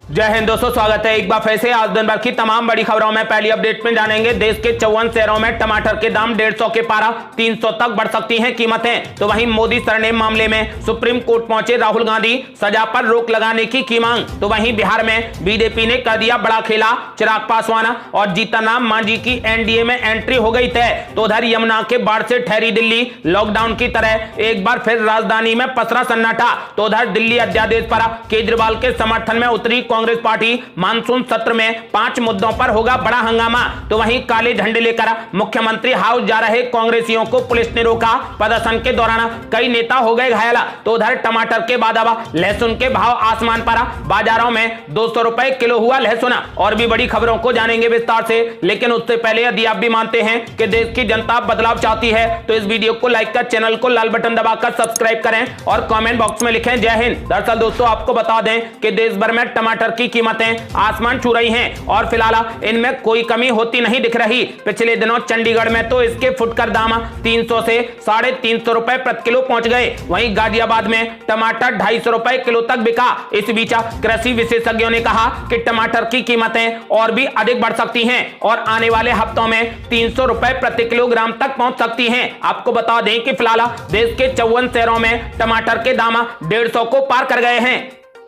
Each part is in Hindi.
जय हिंद दोस्तों, स्वागत है एक बार फिर से। आज दिन भर की तमाम बड़ी खबरों में पहली अपडेट में जानेंगे देश के 54 शहरों में टमाटर के दाम 150 के पारा 300 तक बढ़ सकती हैं कीमतें। तो वहीं मोदी सरनेम मामले में सुप्रीम कोर्ट पहुंचे राहुल गांधी, सजा पर रोक लगाने की मांग। तो वहीं बिहार में बीजेपी ने कर दिया बड़ा खेला, चिराग पासवान और जीतन राम मांझी की एनडीए में एंट्री हो गई तय। तो उधर यमुना के बाढ़ से ठहरी दिल्ली, लॉकडाउन की तरह एक बार फिर राजधानी में पसरा सन्नाटा। तो उधर दिल्ली अध्यादेश पर केजरीवाल के समर्थन में उतरी कांग्रेस पार्टी। मानसून सत्र में 5 मुद्दों पर होगा बड़ा हंगामा। तो वहीं काले झंडे लेकर मुख्यमंत्री हाउस जा रहे कांग्रेसियों को पुलिस ने रोका। प्रदर्शन के दौरान कई नेता हो गए घायल। तो उधर टमाटर के बाद अब लहसुन के भाव आसमान पर, बाजारों में 200 रुपए किलो हुआ लहसुन। और भी बड़ी खबरों को जानेंगे विस्तार से, लेकिन उससे पहले यदि आप भी मानते हैं कि देश की जनता बदलाव चाहती है तो इस वीडियो को लाइक कर, चैनल को लाल बटन दबाकर सब्सक्राइब करें और कमेंट बॉक्स में लिखें जय हिंद। दरअसल दोस्तों आपको बता दें कि देश भर में टमाटर की कीमतें आसमान छू रही हैं और फिलहाल इनमें कोई कमी होती नहीं दिख रही। पिछले दिनों चंडीगढ़ में तो इसके फुटकर दाम 300 से 350 रुपए प्रति किलो पहुंच गए। वहीं गाजियाबाद में टमाटर 250 रुपए किलो तक बिका। इस बीच कृषि विशेषज्ञों ने कहा कि टमाटर की कीमतें और भी अधिक बढ़ सकती हैं और आने वाले हफ्तों में 300 रुपए प्रति किलोग्राम तक पहुंच सकती हैं। आपको बता दें कि फिलहाल देश के 54 शहरों में टमाटर के दाम 150 को पार कर गए हैं।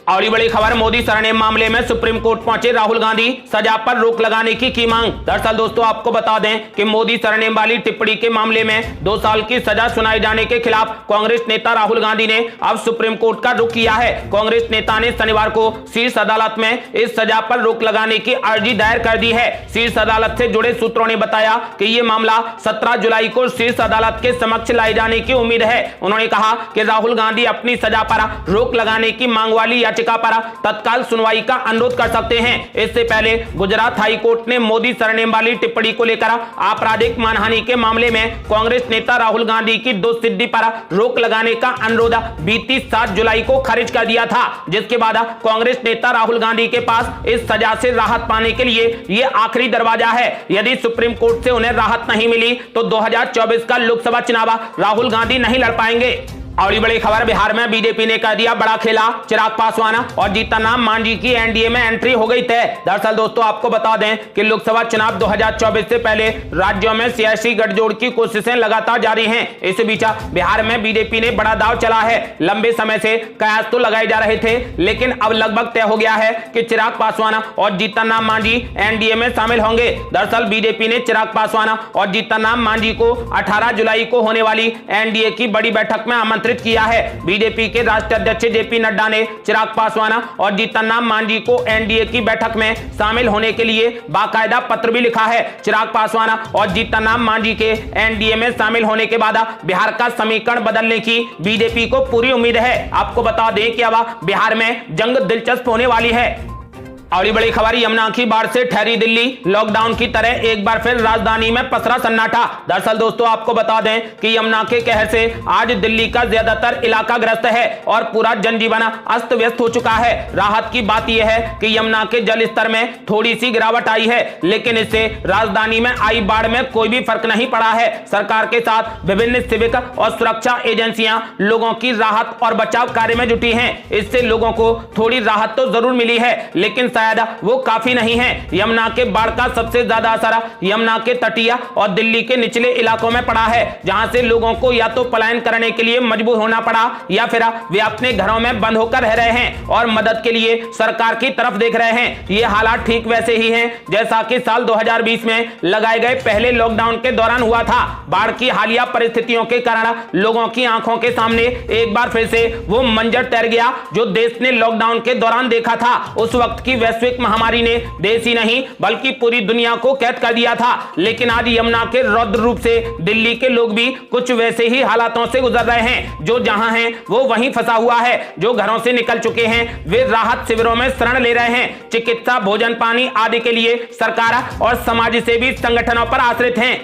और बड़ी खबर, मोदी सरनेम मामले में सुप्रीम कोर्ट पहुंचे राहुल गांधी, सजा पर रोक लगाने की मांग। दरअसल दोस्तों आपको बता दें कि मोदी सरनेम वाली टिप्पणी के मामले में 2 साल की सजा सुनाए जाने के खिलाफ कांग्रेस नेता राहुल गांधी ने अब सुप्रीम कोर्ट का रुख किया है। कांग्रेस नेता ने शनिवार को शीर्ष अदालत में इस सजा पर रोक लगाने की अर्जी दायर कर दी है। शीर्ष अदालत से जुड़े सूत्रों ने बताया कि यह मामला 17 जुलाई को शीर्ष अदालत के समक्ष लाए जाने की उम्मीद है। उन्होंने कहा कि राहुल गांधी अपनी सजा पर रोक लगाने की मांग वाली याचिका पर तत्काल सुनवाई का अनुरोध कर सकते हैं। इससे पहले गुजरात हाई कोर्ट ने मोदी सरनेम वाली टिप्पणी को लेकर आपराधिक मानहानि के मामले में कांग्रेस नेता राहुल गांधी की दोषसिद्धि पर रोक लगाने का अनुरोध बीती 7 जुलाई को खारिज कर दिया था, जिसके बाद कांग्रेस नेता राहुल गांधी के पास इस सजा से राहत पाने के लिए यह आखिरी दरवाजा है। यदि सुप्रीम कोर्ट से उन्हें राहत नहीं मिली तो 2024 का लोकसभा चुनाव राहुल गांधी नहीं लड़ पाएंगे। और बड़ी खबर, बिहार में बीजेपी ने कर दिया बड़ा खेला, चिराग पासवान और जीतन राम मांझी की एनडीए में एंट्री हो गई तय। दरअसल दोस्तों आपको बता दें कि लोकसभा चुनाव 2024 से पहले राज्यों में सियासी गठजोड़ की कोशिशें लगातार जारी हैं। इस बीच बिहार में बीजेपी ने बड़ा दांव चला है। लंबे समय से कयास तो लगाए जा रहे थे, लेकिन अब लगभग तय हो गया है कि चिराग पासवान और जीतन राम मांझी एनडीए में शामिल होंगे। दरअसल बीजेपी ने चिराग पासवान और जीतन राम मांझी को 18 जुलाई को होने वाली एनडीए की बड़ी बैठक में आमंत्रित किया है। बीजेपी के राष्ट्रीय अध्यक्ष जेपी नड्डा ने चिराग पासवान और जीतन राम मांझी को एनडीए की बैठक में शामिल होने के लिए बाकायदा पत्र भी लिखा है। चिराग पासवान और जीतन राम मांझी के एनडीए में शामिल होने के बाद बिहार का समीकरण बदलने की बीजेपी को पूरी उम्मीद है। आपको बता दें कि अब बिहार में जंग दिलचस्प होने वाली है। और बड़ी खबर, यमुना की बाढ़ से ठहरी दिल्ली, लॉकडाउन की तरह एक बार फिर राजधानी में पसरा सन्नाटा। दरअसल दोस्तों आपको बता दें कि यमुना के कहर से आज दिल्ली का ज्यादातर इलाका ग्रस्त है और पूरा जनजीवन अस्त व्यस्त हो चुका है। राहत की बात यह है कि यमुना के जल स्तर में थोड़ी सी गिरावट आई है, लेकिन इससे राजधानी में आई बाढ़ में कोई भी फर्क नहीं पड़ा है। सरकार के साथ विभिन्न सिविक और सुरक्षा एजेंसियां लोगों की राहत और बचाव कार्य में जुटी हैं। इससे लोगों को थोड़ी राहत तो जरूर मिली है, लेकिन शायद वो काफी नहीं है। यमुना के बाढ़ का सबसे ज्यादा असर यमुना के तटीय और दिल्ली के निचले इलाकों में पड़ा है, जहां से लोगों को या तो पलायन करने के लिए मजबूर होना पड़ा या फिर वे अपने घरों में बंद होकर रह रहे हैं और मदद के लिए सरकार की तरफ देख रहे हैं। ये हालात ठीक वैसे ही हैं जैसा कि साल 2020 में लगाए गए पहले लॉकडाउन के दौरान हुआ था। बाढ़ की हालिया परिस्थितियों के कारण लोगों की आंखों के सामने एक बार फिर से वो मंजर तैर गया जो देश ने लॉकडाउन के दौरान देखा था। उस वक्त की वैश्विक महामारी ने देश ही नहीं बल्कि पूरी दुनिया को कैद कर दिया था। लेकिन आज यमुना के रौद्र रूप से दिल्ली के लोग भी कुछ वैसे ही हालातों से गुजर रहे हैं। जो जहां हैं वो वहीं फंसा हुआ है। जो घरों से निकल चुके हैं वे राहत शिविरों में शरण ले रहे हैं। चिकित्सा, भोजन, पानी आदि के लिए सरकार और समाज सेवी संगठनों पर आश्रित हैं।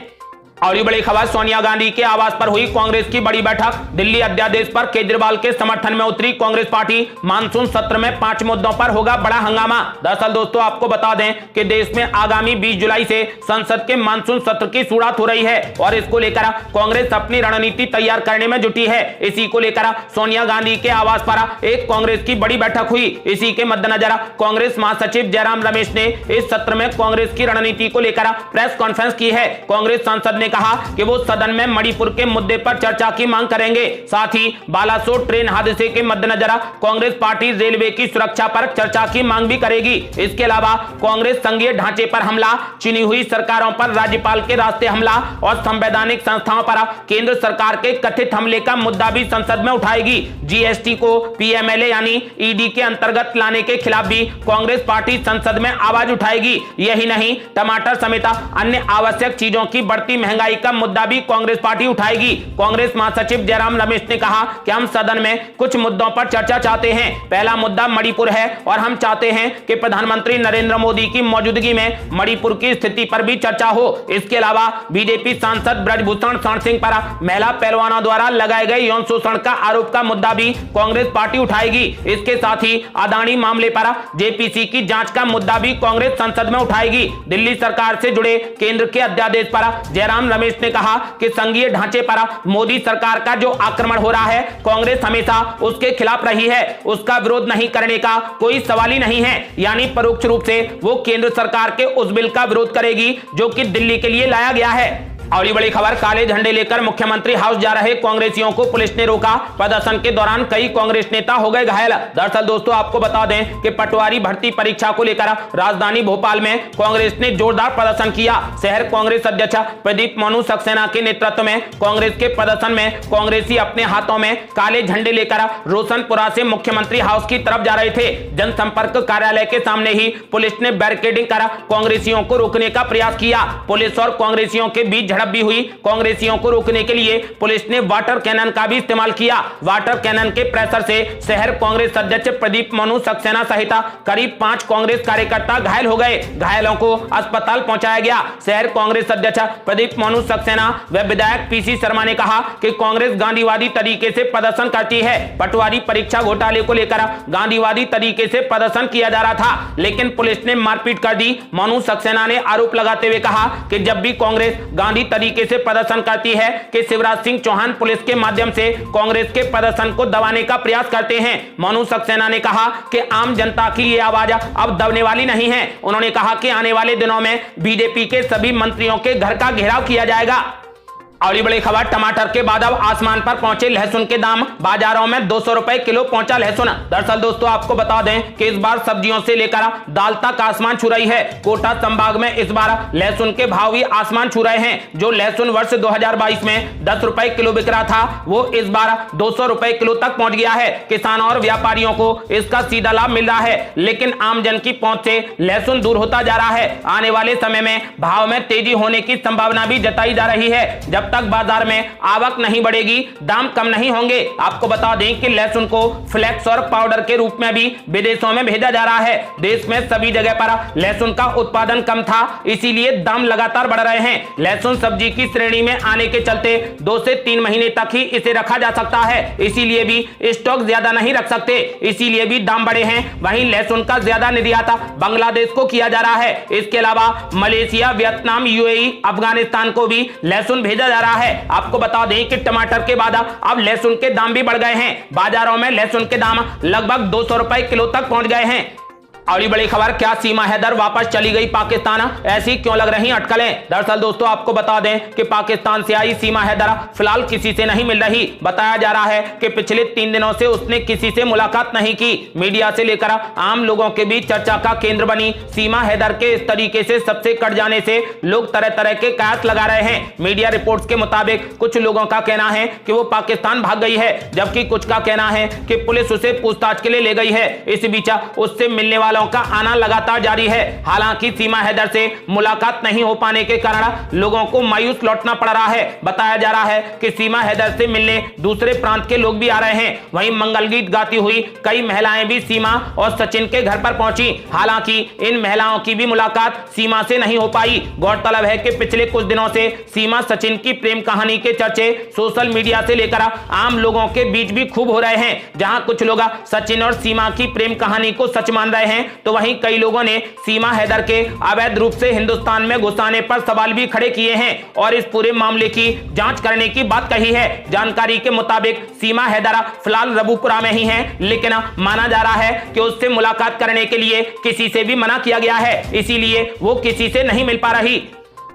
और ये बड़ी खबर, सोनिया गांधी के आवास पर हुई कांग्रेस की बड़ी बैठक। दिल्ली अध्यादेश पर केजरीवाल के समर्थन में उतरी कांग्रेस पार्टी। मानसून सत्र में 5 मुद्दों पर होगा बड़ा हंगामा। दरअसल दोस्तों आपको बता दें कि देश में आगामी 20 जुलाई से संसद के मानसून सत्र की शुरुआत हो रही है और इसको लेकर कांग्रेस अपनी रणनीति तैयार करने में जुटी है। इसी को लेकर सोनिया गांधी के आवास पर एक कांग्रेस की बड़ी बैठक हुई। इसी के मद्देनजर कांग्रेस महासचिव जयराम रमेश ने इस सत्र में कांग्रेस की रणनीति को लेकर प्रेस कॉन्फ्रेंस की है। कांग्रेस सांसद ने कहा कि वो सदन में मणिपुर के मुद्दे पर चर्चा की मांग करेंगे। साथ ही बालासोर ट्रेन हादसे के मद्देनजर कांग्रेस पार्टी रेलवे की सुरक्षा पर चर्चा की मांग भी करेगी। इसके अलावा कांग्रेस संघीय ढांचे पर हमला, चुनी हुई सरकारों पर राज्यपाल के रास्ते हमला और संवैधानिक संस्थाओं पर केंद्र सरकार के कथित हमले का मुद्दा भी संसद में उठाएगी। जीएसटी को पीएमएलए यानी ईडी के अंतर्गत लाने के खिलाफ भी कांग्रेस पार्टी संसद में आवाज उठाएगी। यही नहीं, टमाटर समेत अन्य आवश्यक चीजों की बढ़ती महंगाई का मुद्दा भी कांग्रेस पार्टी उठाएगी। कांग्रेस महासचिव जयराम रमेश ने कहा कि हम सदन में कुछ मुद्दों पर चर्चा चाहते हैं। पहला मुद्दा मणिपुर है और हम चाहते हैं कि प्रधानमंत्री नरेंद्र मोदी की मौजूदगी में मणिपुर की स्थिति पर भी चर्चा हो। इसके अलावा बीजेपी सांसद ब्रजभूषण शरण सिंह पर महिला पहलवानों द्वारा लगाए गए यौन शोषण का आरोप का मुद्दा भी कांग्रेस पार्टी उठाएगी। इसके साथ ही अदानी मामले पर जेपीसी की जांच का मुद्दा भी कांग्रेस संसद में उठाएगी। दिल्ली सरकार से जुड़े केंद्र के अध्यादेश पर जयराम रमेश ने कहा कि संघीय ढांचे पर मोदी सरकार का जो आक्रमण हो रहा है, कांग्रेस हमेशा उसके खिलाफ रही है। उसका विरोध नहीं करने का कोई सवाल ही नहीं है। यानी परोक्ष रूप से वो केंद्र सरकार के उस बिल का विरोध करेगी जो कि दिल्ली के लिए लाया गया है। और ये बड़ी खबर, काले झंडे लेकर मुख्यमंत्री हाउस जा रहे कांग्रेसियों को पुलिस ने रोका। प्रदर्शन के दौरान कई कांग्रेस नेता हो गए घायल। दरअसल दोस्तों आपको बता दें कि पटवारी भर्ती परीक्षा को लेकर राजधानी भोपाल में कांग्रेस ने जोरदार प्रदर्शन किया। शहर कांग्रेस अध्यक्ष प्रदीप मनु सक्सेना के नेतृत्व में कांग्रेस के प्रदर्शन में कांग्रेसी अपने हाथों में काले झंडे लेकर रोशनपुरा से मुख्यमंत्री हाउस की तरफ जा रहे थे। जनसंपर्क कार्यालय के सामने ही पुलिस ने बैरिकेडिंग कर कांग्रेसियों को रोकने का प्रयास किया। पुलिस और कांग्रेसियों के बीच भी हुई। कांग्रेसियों को रोकने के लिए पुलिस ने वाटर कैनन का भी इस्तेमाल किया। वाटर कैनन के प्रेशर से शहर कांग्रेस अध्यक्ष प्रदीप मनु सक्सेना सहित करीब 5 कांग्रेस कार्यकर्ता घायल हो गए। घायलों को अस्पताल पहुंचाया गया। शहर कांग्रेस अध्यक्ष प्रदीप मनु सक्सेना व विधायक पीसी शर्मा ने कहा कि कांग्रेस गांधीवादी तरीके से प्रदर्शन करती है। पटवारी परीक्षा घोटाले को लेकर गांधीवादी तरीके से प्रदर्शन किया जा रहा था, लेकिन पुलिस ने मारपीट कर दी। मनु सक्सेना ने आरोप लगाते हुए कहा कि जब भी कांग्रेस गांधी तरीके से प्रदर्शन करती है कि शिवराज सिंह चौहान पुलिस के माध्यम से कांग्रेस के प्रदर्शन को दबाने का प्रयास करते हैं। मनु सक्सेना ने कहा कि आम जनता की ये आवाज अब दबने वाली नहीं है। उन्होंने कहा कि आने वाले दिनों में बीजेपी के सभी मंत्रियों के घर का घेराव किया जाएगा। और ये बड़ी खबर, टमाटर के बाद अब आसमान पर पहुंचे लहसुन के दाम। बाजारों में 200 रुपए किलो पहुंचा लहसुन। दरअसल दोस्तों आपको बता दें कि इस बार सब्जियों से लेकर दाल तक आसमान छू रही है। कोटा संभाग में इस बार लहसुन के भाव भी आसमान छू रहे हैं। जो लहसुन वर्ष 2022 में 10 रुपए किलो बिक रहा था, वो इस बार 200 रुपए किलो तक पहुंच गया है। किसानों और व्यापारियों को इसका सीधा लाभ मिल रहा है, लेकिन आम जन की पहुंच से लहसुन दूर होता जा रहा है। आने वाले समय में भाव में तेजी होने की संभावना भी जताई जा रही है। जब तक बाजार में आवक नहीं बढ़ेगी, दाम कम नहीं होंगे। आपको बता दें कि लहसुन को फ्लेक्स और पाउडर के रूप में भी विदेशों में भेजा जा रहा है। देश में सभी जगह पर लहसुन का उत्पादन कम था, इसीलिए दाम लगातार बढ़ रहे हैं। लहसुन सब्जी की श्रेणी में आने के चलते 2 से 3 महीने तक ही इसे रखा जा सकता है, इसीलिए भी स्टॉक ज्यादा नहीं रख सकते, इसीलिए भी दाम बढ़े हैं। वहीं लहसुन का ज्यादा निर्यात बांग्लादेश को किया जा रहा है। इसके अलावा मलेशिया, वियतनाम, यूएई, अफगानिस्तान को भी लहसुन भेजा जा रहा है। आपको बता दें कि टमाटर के बाद अब लहसुन के दाम भी बढ़ गए हैं। बाजारों में लहसुन के दाम लगभग 200 रुपए किलो तक पहुंच गए हैं। और बड़ी खबर, क्या सीमा हैदर वापस चली गई पाकिस्तान? ऐसी क्यों लग रही अटकलें? दरअसल दोस्तों आपको बता दें कि पाकिस्तान से आई सीमा हैदर फिलहाल किसी से नहीं मिल रही। बताया जा रहा है कि पिछले 3 दिनों से उसने किसी से मुलाकात नहीं की। मीडिया से लेकर आम लोगों के बीच चर्चा का केंद्र बनी सीमा हैदर के इस तरीके से सबसे कट जाने से लोग तरह तरह के कयास लगा रहे हैं। मीडिया रिपोर्ट्स के मुताबिक कुछ लोगों का कहना है कि वो पाकिस्तान भाग गई है, जबकि कुछ का कहना है कि पुलिस उसे पूछताछ के लिए ले गई है। इस बीच उससे मिलने वाला सवालों का आना लगातार जारी है। हालांकि सीमा हैदर से मुलाकात नहीं हो पाने के कारण लोगों को मायूस लौटना पड़ रहा है। बताया जा रहा है कि सीमा हैदर से मिलने दूसरे प्रांत के लोग भी आ रहे हैं। वहीं मंगलगीत गाती हुई कई महिलाएं भी सीमा और सचिन के घर पर पहुंची। हालांकि इन महिलाओं की भी मुलाकात सीमा से नहीं हो पाई। गौरतलब है कि पिछले कुछ दिनों से सीमा सचिन की प्रेम कहानी के चर्चे सोशल मीडिया से लेकर आम लोगों के बीच भी खूब हो रहे हैं। जहां कुछ लोग सचिन और सीमा की प्रेम कहानी को सच मान रहे हैं, तो वहीं कई लोगों ने सीमा हैदर के अवैध रूप से हिंदुस्तान में घुस आने पर सवाल भी खड़े किए हैं और इस पूरे मामले की जांच करने की बात कही है। जानकारी के मुताबिक सीमा हैदर फिलहाल रबूपुरा में ही है, लेकिन माना जा रहा है कि उससे मुलाकात करने के लिए किसी से भी मना किया गया है, इसीलिए वो किसी से नहीं मिल पा रही।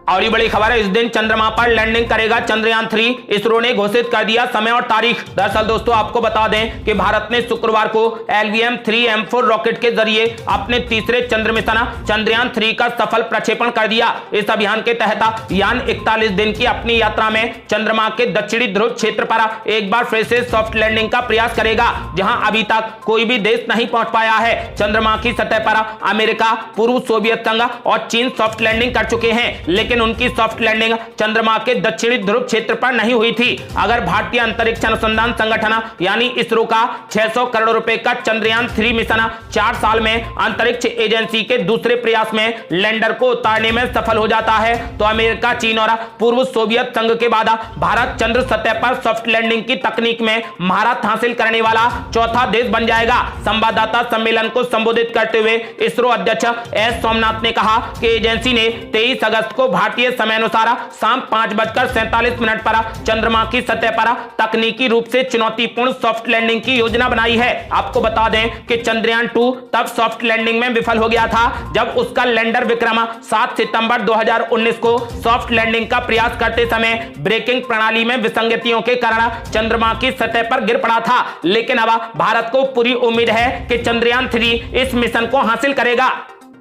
और ये बड़ी खबर है, इस दिन चंद्रमा पर लैंडिंग करेगा चंद्रयान 3। इसरो ने घोषित कर दिया समय और तारीख। दरअसल दोस्तों आपको बता दें कि भारत ने शुक्रवार को LVM-3M4 रॉकेट के जरिए अपने तीसरे चंद्र मिशन चंद्रयान 3 का सफल प्रक्षेपण कर दिया। इस अभियान के तहत यान 41 दिन की अपनी यात्रा में चंद्रमा के दक्षिणी ध्रुव क्षेत्र पर एक बार फिर से सॉफ्ट लैंडिंग का प्रयास करेगा, जहां अभी तक कोई भी देश नहीं पहुंच पाया है। चंद्रमा की सतह पर अमेरिका, पूर्व सोवियत संघ और चीन सॉफ्ट लैंडिंग कर चुके हैं, लेकिन उनकी सॉफ्ट लैंडिंग चंद्रमा के दक्षिणी ध्रुव क्षेत्र पर नहीं हुई थी। अगर भारतीय अंतरिक्ष अनुसंधान संगठन यानी इसरो का 600 करोड़ रुपए का चंद्रयान 3 मिशन 4 साल में अंतरिक्ष एजेंसी के दूसरे प्रयास में लैंडर को उतारने में सफल हो जाता है, तो अमेरिका, चीन और पूर्व सोवियत संघ के बाद भारत चंद्र सतह पर सॉफ्ट लैंडिंग की तकनीक में महारत हासिल करने वाला चौथा देश बन जाएगा। संवाददाता सम्मेलन को संबोधित करते हुए इसरो अध्यक्ष एस सोमनाथ ने कहा कि एजेंसी ने 23 अगस्त को भारतीय समय अनुसार शाम 5:47 पर चंद्रमा की सतह पर तकनीकी रूप से चुनौतीपूर्ण सॉफ्ट लैंडिंग की योजना बनाई है। आपको बता दें कि चंद्रयान 2 तब सॉफ्ट लैंडिंग में विफल हो गया था जब उसका लैंडर विक्रम 7 सितंबर 2019 को सॉफ्ट लैंडिंग का प्रयास करते समय ब्रेकिंग प्रणाली में विसंगतियों के कारण चंद्रमा की सतह पर गिर पड़ा था। लेकिन अब भारत को पूरी उम्मीद है कि चंद्रयान 3 इस मिशन को हासिल करेगा।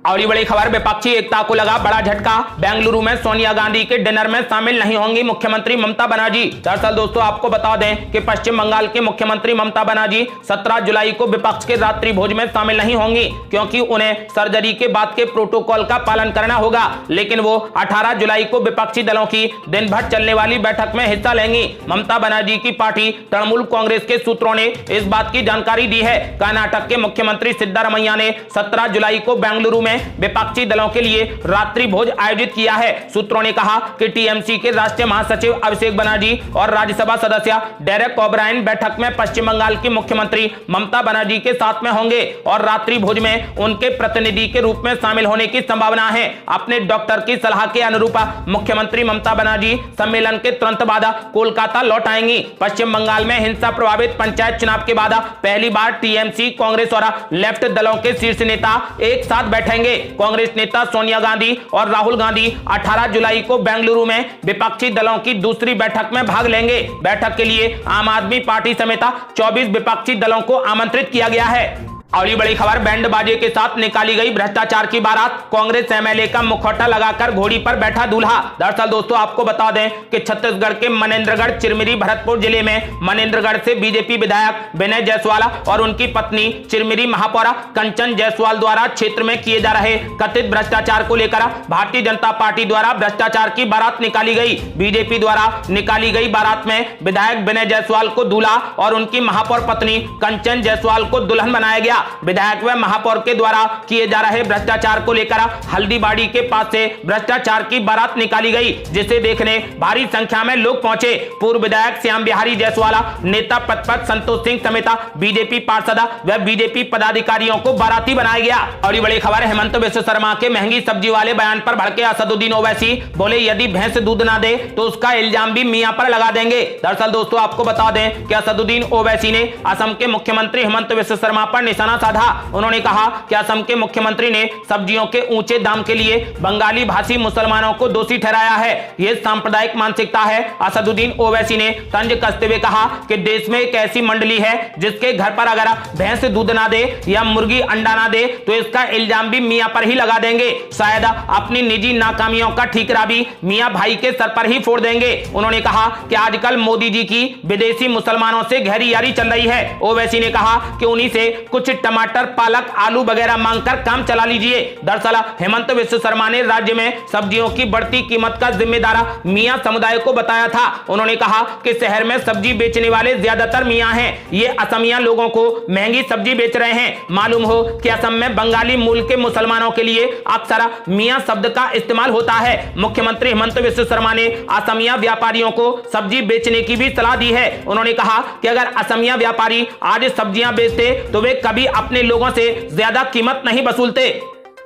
और ये बड़ी खबर, विपक्षी एकता को लगा बड़ा झटका। बेंगलुरु में सोनिया गांधी के डिनर में शामिल नहीं होंगी मुख्यमंत्री ममता बनर्जी। दरअसल दोस्तों आपको बता दें कि पश्चिम बंगाल के मुख्यमंत्री ममता बनर्जी 17 जुलाई को विपक्ष के रात्रि भोज में शामिल नहीं होंगी, क्योंकि उन्हें सर्जरी के बाद के प्रोटोकॉल का पालन करना होगा। लेकिन वो 18 जुलाई को विपक्षी दलों की दिन भर चलने वाली बैठक में हिस्सा लेंगी। ममता बनर्जी की पार्टी तृणमूल कांग्रेस के सूत्रों ने इस बात की जानकारी दी है। कर्नाटक के मुख्यमंत्री सिद्धारमैया ने 17 जुलाई को बेंगलुरु में विपक्षी दलों के लिए रात्रि भोज आयोजित किया है। सूत्रों ने कहा कि टीएमसी के राष्ट्रीय महासचिव अभिषेक बनर्जी और राज्यसभा सदस्य डेरेक ओब्रायन बैठक में पश्चिम बंगाल की मुख्यमंत्री ममता बनर्जी के साथ में होंगे और रात्रि भोज में उनके प्रतिनिधि के रूप में शामिल होने की संभावना है। अपने डॉक्टर की सलाह के अनुरूप मुख्यमंत्री ममता बनर्जी सम्मेलन के तुरंत बाद कोलकाता लौट आएंगी। पश्चिम बंगाल में हिंसा प्रभावित पंचायत चुनाव के बाद पहली बार टीएमसी, कांग्रेस और लेफ्ट दलों के शीर्ष नेता एक साथ बैठेंगे। कांग्रेस नेता सोनिया गांधी और राहुल गांधी 18 जुलाई को बेंगलुरु में विपक्षी दलों की दूसरी बैठक में भाग लेंगे। बैठक के लिए आम आदमी पार्टी समेत 24 विपक्षी दलों को आमंत्रित किया गया है। और ये बड़ी खबर, बैंड बाजे के साथ निकाली गई भ्रष्टाचार की बारात। कांग्रेस एमएलए का मुखौटा लगाकर घोड़ी पर बैठा दूल्हा। दरअसल दोस्तों आपको बता दें कि छत्तीसगढ़ के मनेंद्रगढ़, चिरमिरी, भरतपुर जिले में मनेंद्रगढ़ से बीजेपी विधायक विनय जायसवाल और उनकी पत्नी चिरमिरी महापौर कंचन जायसवाल द्वारा क्षेत्र में किए जा रहे कथित भ्रष्टाचार को लेकर भारतीय जनता पार्टी द्वारा भ्रष्टाचार की बारात निकाली गई। बीजेपी द्वारा निकाली गई बारात में विधायक विनय जायसवाल को दूल्हा और उनकी महापौर पत्नी कंचन जायसवाल को दुल्हन बनाया गया। विधायक व महापौर के द्वारा किए जा रहे भ्रष्टाचार को लेकर हल्दीबाड़ी के पास से भ्रष्टाचार की बारात निकाली गई, जिसे देखने भारी संख्या में लोग पहुंचे। पूर्व विधायक श्याम बिहारी जायसवाल, नेता प्रतिपक्ष संतोष सिंह समेत बीजेपी पार्षद व बीजेपी पदाधिकारियों को बाराती बनाया गया। और ये बड़ी खबर, हेमंत बिस्व शर्मा के महंगी सब्जी वाले बयान पर भड़के असदुद्दीन ओवैसी, बोले यदि भैंस दूध ना दे तो उसका इल्जाम भी मियां पर लगा देंगे। दरअसल दोस्तों आपको बता दें कि असदुद्दीन ओवैसी ने असम के मुख्यमंत्री हेमंत बिस्व शर्मा पर निशाना साधा। उन्होंने कहा कि असम के मुख्यमंत्री ने सब्जियों के ऊंचे दाम के लिए बंगाली भाषी मुसलमानों को दोषी ठहराया है। यह सांप्रदायिक मानसिकता है। असदुद्दीन ओवैसी ने तंज कसते हुए कहा कि देश में एक ऐसी मंडली है जिसके घर पर अगर भैंस दूध ना दे या मुर्गी अंडा ना दे तो इसका इल्जाम भी मियां पर ही लगा देंगे। शायद अपनी निजी नाकामियों का ठीकरा भी मियां भाई के सर पर ही फोड़ देंगे। उन्होंने कहा कि आजकल मोदी जी की विदेशी मुसलमानों से गहरी यारी चल रही है। ओवैसी ने कहा कि उन्हीं से कुछ टमाटर, पालक, आलू वगैरह मांगकर काम चला लीजिए। दरअसल हेमंत विश्व शर्मा ने राज्य में सब्जियों की बढ़ती कीमत का जिम्मेदार मियां समुदाय को बताया था। उन्होंने कहा कि शहर में सब्जी बेचने वाले ज्यादातर मियां हैं। ये असमिया लोगों को महंगी सब्जी बेच रहे हैं। मालूम हो कि असम में बंगाली मूल के मुसलमानों के लिए अक्सर मियां शब्द का इस्तेमाल होता है। मुख्यमंत्री हेमंत विश्व शर्मा ने असमिया व्यापारियों को सब्जी बेचने की भी सलाह दी है। उन्होंने कहा कि अगर असमिया व्यापारी आज सब्जियां बेचते तो वे कभी अपने लोगों से ज्यादा कीमत नहीं वसूलते।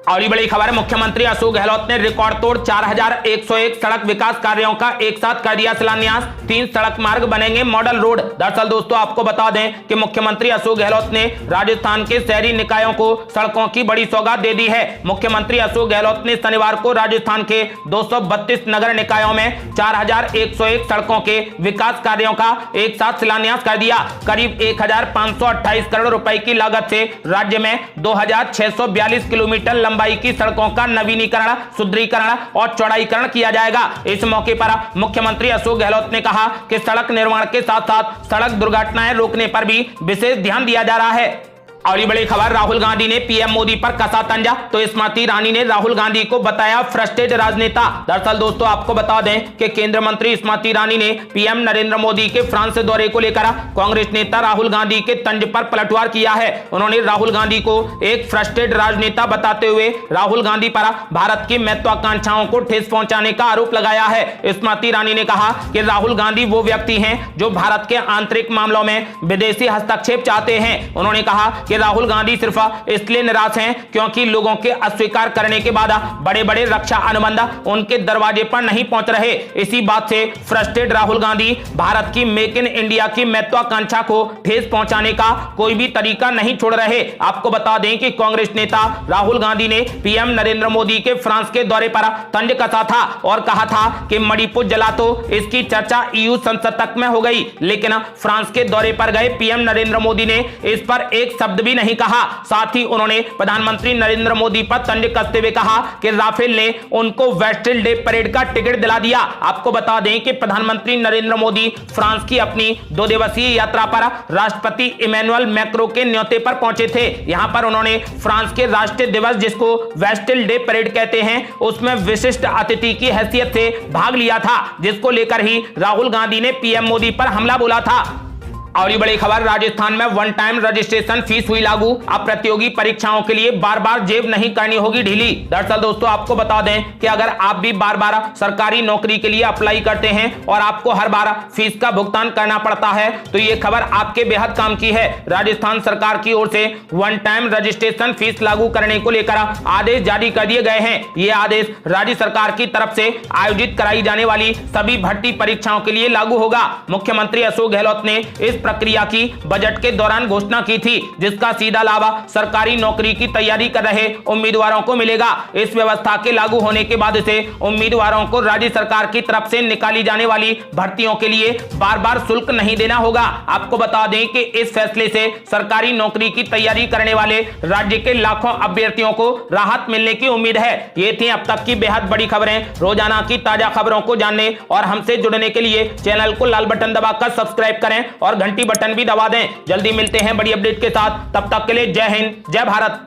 और ये बड़ी खबर, मुख्यमंत्री अशोक गहलोत ने रिकॉर्ड तोड़ 4101 सड़क विकास कार्यों का एक साथ कर दिया शिलान्यास। 3 सड़क मार्ग बनेंगे मॉडल रोड। दरअसल दोस्तों आपको बता दें कि मुख्यमंत्री अशोक गहलोत ने राजस्थान के शहरी निकायों को सड़कों की बड़ी सौगात दे दी है। मुख्यमंत्री अशोक गहलोत ने शनिवार को राजस्थान के 232 नगर निकायों में 4101 सड़कों के विकास कार्यों का एक साथ शिलान्यास कर दिया। करीब 1528 करोड़ रुपए की लागत से राज्य में 2642 किलोमीटर लंबाई की सड़कों का नवीनीकरण, सुदृढ़ीकरण और चौड़ाईकरण किया जाएगा। इस मौके पर मुख्यमंत्री अशोक गहलोत ने कहा कि सड़क निर्माण के साथ साथ सड़क दुर्घटनाएं रोकने पर भी विशेष ध्यान दिया जा रहा है। और ये बड़ी खबर, राहुल गांधी ने पीएम मोदी पर कसा तंजा तो स्मृति ईरानी ने राहुल गांधी को बताया फ्रस्ट्रेटेड राजनेता। दरअसल दोस्तों आपको बता दें कि केंद्रीय मंत्री स्मृति ईरानी ने पीएम नरेंद्र मोदी के फ्रांस दौरे को लेकर कांग्रेस नेता राहुल गांधी के तंज पर पलटवार किया है। उन्होंने राहुल गांधी को एक फ्रस्ट्रेटेड राजनेता बताते हुए राहुल गांधी पर भारत की महत्वाकांक्षाओं को ठेस पहुंचाने का आरोप लगाया है। स्मृति ईरानी ने कहा कि राहुल गांधी वो व्यक्ति हैं जो भारत के आंतरिक मामलों में विदेशी हस्तक्षेप चाहते हैं। उन्होंने कहा कि राहुल गांधी सिर्फ इसलिए निराश हैं क्योंकि लोगों के अस्वीकार करने के बाद बड़े बड़े रक्षा अनुबंध उनके दरवाजे पर नहीं पहुंच रहे। इसी बात से फ्रस्ट्रेटेड राहुल गांधी भारत की मेक इन इंडिया की महत्वाकांक्षा को ठेस पहुंचाने का कोई भी तरीका नहीं छोड़ रहे। आपको बता दें कि कांग्रेस नेता राहुल गांधी ने पीएम नरेंद्र मोदी के फ्रांस के दौरे पर तंज कसा था और कहा था कि मणिपुर जला तो इसकी चर्चा ईयू संसद तक में हो गई, लेकिन फ्रांस के दौरे पर गए पीएम नरेंद्र मोदी ने इस पर एक शब्द भी नहीं कहा। साथ ही उन्होंने प्रधानमंत्री नरेंद्र मोदी पर तंज कसते हुए कहा कि राफेल ने उनको वेस्टिल डे परेड का टिकट दिला दिया। आपको बता दें कि प्रधानमंत्री नरेंद्र मोदी फ्रांस की अपनी 2 दिवसीय यात्रा पर राष्ट्रपति इमैनुअल मैक्रों के न्योते पर पहुंचे थे। यहां पर उन्होंने फ्रांस के राष्ट्रीय दिवस, जिसको वेस्टिल डे परेड कहते हैं, उसमें विशिष्ट अतिथि की हैसियत से भाग लिया था, जिसको लेकर ही राहुल गांधी ने पीएम मोदी पर हमला बोला था। और ये बड़ी खबर, राजस्थान में वन टाइम रजिस्ट्रेशन फीस हुई लागू। अब प्रतियोगी परीक्षाओं के लिए बार बार जेब नहीं करनी होगी ढीली। दरअसल दोस्तों आपको बता दें कि अगर आप भी बार बार सरकारी नौकरी के लिए अप्लाई करते हैं और आपको हर बार फीस का भुगतान करना पड़ता है तो ये खबर आपके बेहद काम की है। राजस्थान सरकार की ओर से वन टाइम रजिस्ट्रेशन फीस लागू करने को लेकर आदेश जारी कर दिए गए हैं। ये आदेश राज्य सरकार की तरफ से आयोजित कराई जाने वाली सभी भर्ती परीक्षाओं के लिए लागू होगा। मुख्यमंत्री अशोक गहलोत ने इस प्रक्रिया की बजट के दौरान घोषणा की थी, जिसका सीधा लाभ सरकारी नौकरी की तैयारी कर रहे उम्मीदवारों को मिलेगा। इस व्यवस्था के लागू होने के बाद से उम्मीदवारों को राज्य सरकार की तरफ से निकाली जाने वाली भर्तियों के लिए बार बार शुल्क नहीं देना होगा। आपको बता दें कि इस फैसले से सरकारी नौकरी की तैयारी करने वाले राज्य के लाखों अभ्यर्थियों को राहत मिलने की उम्मीद है। ये थी अब तक की बेहद बड़ी खबरें। रोजाना की ताजा खबरों को जानने और हमसे जुड़ने के लिए चैनल को लाल बटन दबाकर सब्सक्राइब करें और घंटी बटन भी दबा दें। जल्दी मिलते हैं बड़ी अपडेट के साथ, तब तक के लिए जय हिंद, जय भारत।